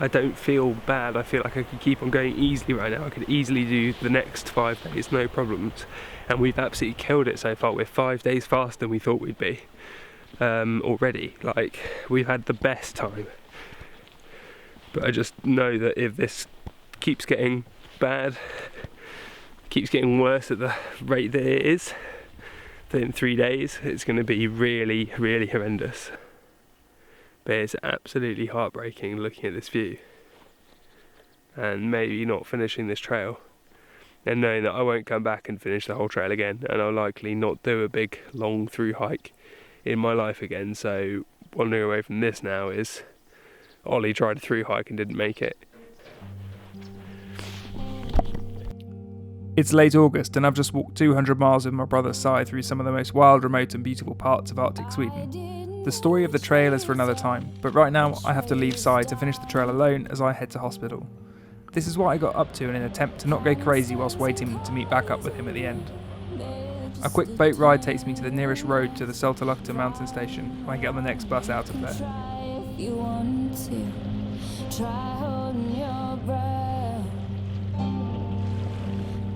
I don't feel bad. I feel like I could keep on going easily right now. I could easily do the next 5 days, no problems. And we've absolutely killed it so far. We're 5 days faster than we thought we'd be already. Like, we've had the best time. But I just know that if this keeps getting bad, keeps getting worse at the rate that it is, then in 3 days it's going to be really, really horrendous. But it's absolutely heartbreaking looking at this view and maybe not finishing this trail and knowing that I won't come back and finish the whole trail again, and I'll likely not do a big long through hike in my life again. So wandering away from this now is Ollie tried a through hike and didn't make it. It's late August and I've just walked 200 miles with my brother Si through some of the most wild, remote and beautiful parts of Arctic Sweden. The story of the trail is for another time, but right now I have to leave Si to finish the trail alone as I head to hospital. This is what I got up to in an attempt to not go crazy whilst waiting to meet back up with him at the end. A quick boat ride takes me to the nearest road to the Seltalukta mountain station, where I get on the next bus out of there.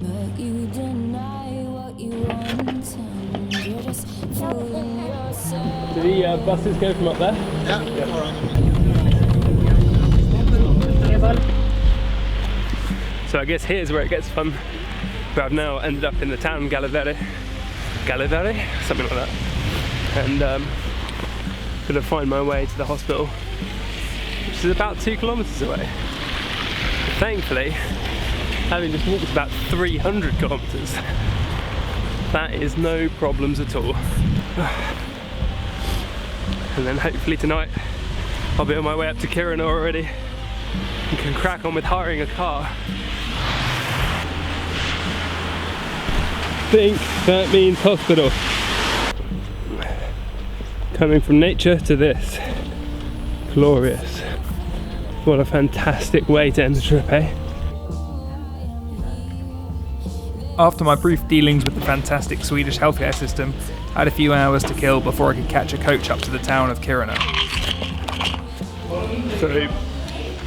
But you deny what you want, and you're just fooling yourself. Do the buses go from up there? Yeah. So I guess here's where it gets fun. But I've now ended up in the town Galivere, something like that. And gonna find my way to the hospital, which is about 2 kilometres away. Thankfully, having just walked about 300 kilometres, that is no problems at all. And then hopefully tonight I'll be on my way up to Kiruna already and can crack on with hiring a car. I think that means hospital. Coming from nature to this. Glorious. What a fantastic way to end the trip, eh? After my brief dealings with the fantastic Swedish healthcare system, I had a few hours to kill before I could catch a coach up to the town of Kiruna. So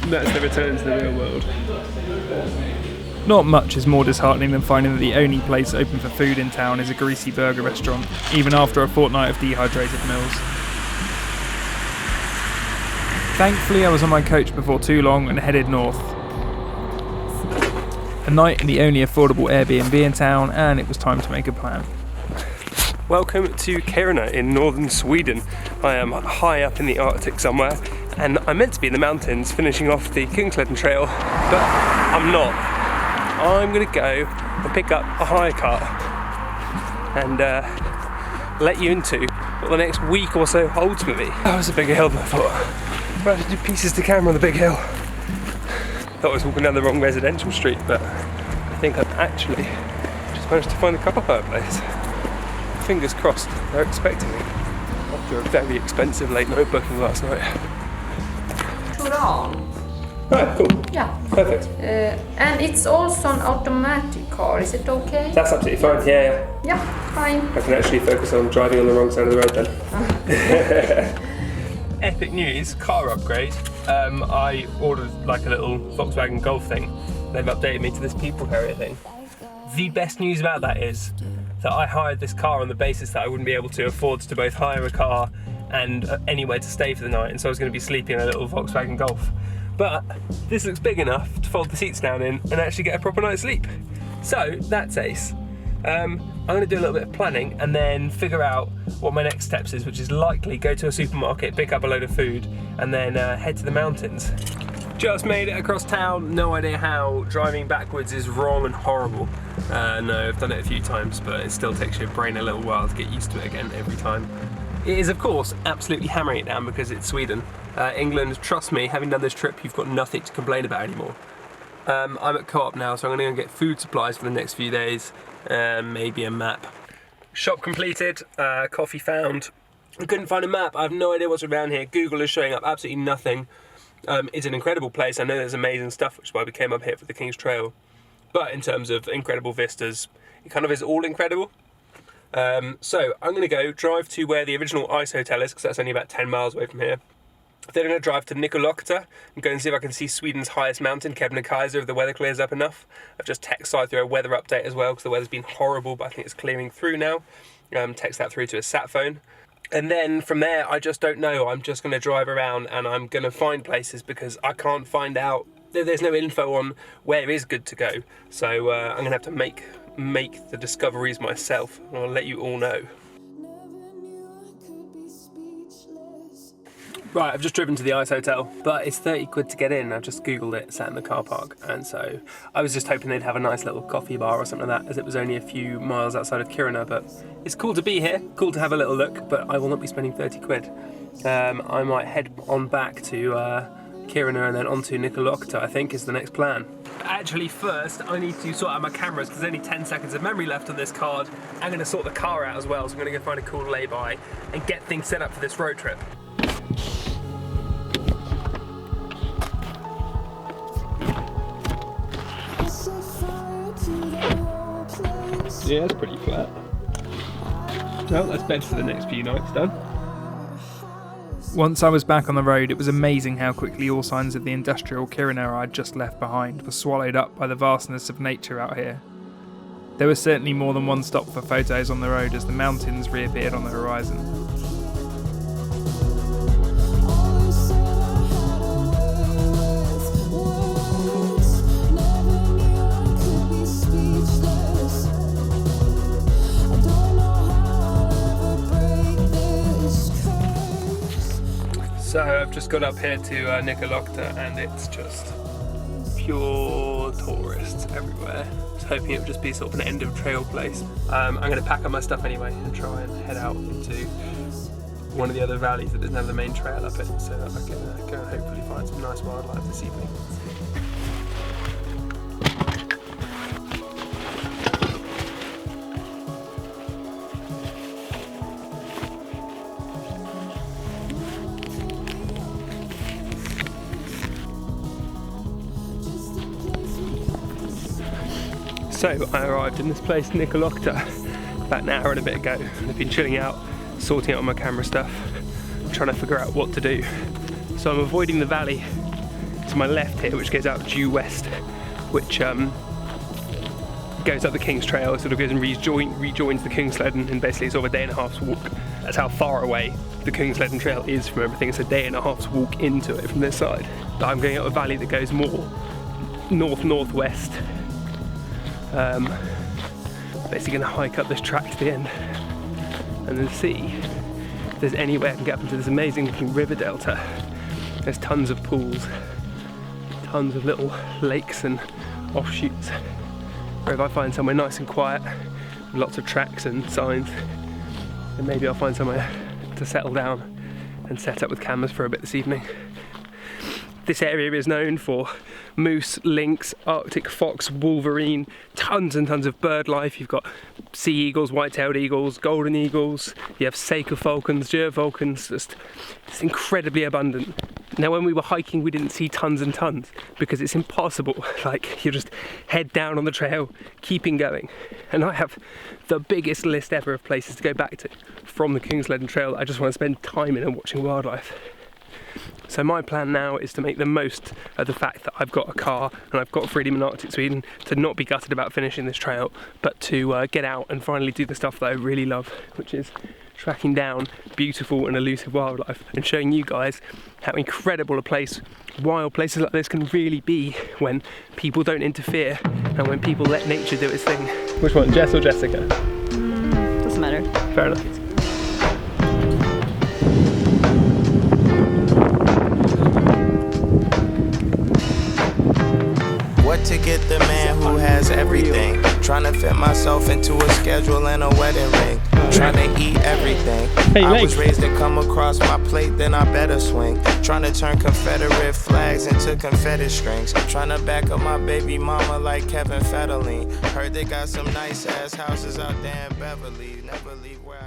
that's the return to the real world. Not much is more disheartening than finding that the only place open for food in town is a greasy burger restaurant, even after a fortnight of dehydrated meals. Thankfully I was on my coach before too long and headed north. A night in the only affordable Airbnb in town, and it was time to make a plan. Welcome to Kiruna in northern Sweden. I am high up in the Arctic somewhere, and I'm meant to be in the mountains finishing off the Kungsleden trail, but I'm not. I'm going to go and pick up a hire car and let you into what the next week or so holds for me. That was a bigger hill than I thought. I had to do pieces to camera on the big hill. Thought I was walking down the wrong residential street, but I think I've actually just managed to find the car hire place. Fingers crossed, they're expecting me after a very expensive late night booking last night. Turan. Right, cool. Yeah. Perfect. And it's also an automatic car, is it okay? That's absolutely fine, yeah. Yeah, fine. I can actually focus on driving on the wrong side of the road then. Epic news, car upgrade. I ordered like a little Volkswagen Golf thing. They've updated me to this people carrier thing. The best news about that is that I hired this car on the basis that I wouldn't be able to afford to both hire a car and anywhere to stay for the night, and so I was going to be sleeping in a little Volkswagen Golf. But this looks big enough to fold the seats down in and actually get a proper night's sleep. So that's ace. I'm going to do a little bit of planning and then figure out what my next steps is, which is likely go to a supermarket, pick up a load of food, and then head to the mountains. Just made it across town, no idea how. Driving backwards is wrong and horrible. No, I've done it a few times, but it still takes your brain a little while to get used to it again every time. It is, of course, absolutely hammering it down because it's Sweden. England, trust me, having done this trip, you've got nothing to complain about anymore. I'm at Co-op now, so I'm going to go get food supplies for the next few days, maybe a map. Shop completed, coffee found. I couldn't find a map, I have no idea what's around here. Google is showing up absolutely nothing. It's an incredible place, I know there's amazing stuff, which is why we came up here for the King's Trail. But in terms of incredible vistas, it kind of is all incredible. So I'm going to go drive to where the original ice hotel is, because that's only about 10 miles away from here. Then I'm going to drive to Nikolokta and go and see if I can see Sweden's highest mountain, Kebnekaise, if the weather clears up enough. I've just texted Sai through a weather update as well because the weather's been horrible, but I think it's clearing through now. Text that through to a sat phone. And then from there, I just don't know. I'm just going to drive around and I'm going to find places because I can't find out. There's no info on where is good to go. So I'm going to have to make the discoveries myself. And I'll let you all know. Right, I've just driven to the Ice Hotel, but it's 30 quid to get in. I've just Googled it, sat in the car park, and so I was just hoping they'd have a nice little coffee bar or something like that, as it was only a few miles outside of Kiruna, but it's cool to be here, cool to have a little look, but I will not be spending 30 quid. I might head on back to Kiruna and then on to Nikolokta, I think, is the next plan. Actually, first, I need to sort out my cameras, because there's only 10 seconds of memory left on this card. I'm going to sort the car out as well, so I'm going to go find a cool lay-by and get things set up for this road trip. Yeah, it's pretty flat. Well, that's bed for the next few nights done. Once I was back on the road, it was amazing how quickly all signs of the industrial Kiruna I'd just left behind were swallowed up by the vastness of nature out here. There was certainly more than one stop for photos on the road as the mountains reappeared on the horizon. So I've just got up here to Nikolokta and it's just pure tourists everywhere. I was hoping it would just be sort of an end of trail place. I'm going to pack up my stuff anyway and try and head out into one of the other valleys that doesn't have the main trail up it, so that I can go and hopefully find some nice wildlife this evening. So I arrived in this place, Nikolokta, about an hour and a bit ago. I've been chilling out, sorting out my camera stuff, trying to figure out what to do. So I'm avoiding the valley to my left here, which goes out due west, which goes up the King's Trail. It sort of goes and rejoins the Kungsleden in basically sort of a day and a half's walk. That's how far away the Kungsleden Trail is from everything. It's a day and a half's walk into it from this side. But I'm going up a valley that goes more north-northwest. Basically going to hike up this track to the end and then see if there's any way I can get up into this amazing looking river delta. There's tons of pools, tons of little lakes and offshoots, or if I find somewhere nice and quiet with lots of tracks and signs, then maybe I'll find somewhere to settle down and set up with cameras for a bit this evening. This area is known for moose, lynx, Arctic fox, wolverine, tons and tons of bird life. You've got sea eagles, white-tailed eagles, golden eagles, you have Saker falcons, gerfalcons, it's incredibly abundant. Now when we were hiking we didn't see tons and tons because it's impossible, like you just head down on the trail, keeping going. And I have the biggest list ever of places to go back to from the Kungsleden Trail that I just want to spend time in and watching wildlife. So my plan now is to make the most of the fact that I've got a car and I've got freedom in Arctic Sweden, to not be gutted about finishing this trail, but to get out and finally do the stuff that I really love, which is tracking down beautiful and elusive wildlife and showing you guys how incredible a place, wild places like this can really be when people don't interfere and when people let nature do its thing. Which one, Jess or Jessica? Doesn't matter. Fair enough. What to get the man who has everything? Trying to fit myself into a schedule and a wedding ring. Trying to eat everything. I was raised to come across my plate, then I better swing. Trying to turn Confederate flags into confetti strings. Trying to back up my baby mama like Kevin Federline. Heard they got some nice ass houses out there in Beverly. Never leave where I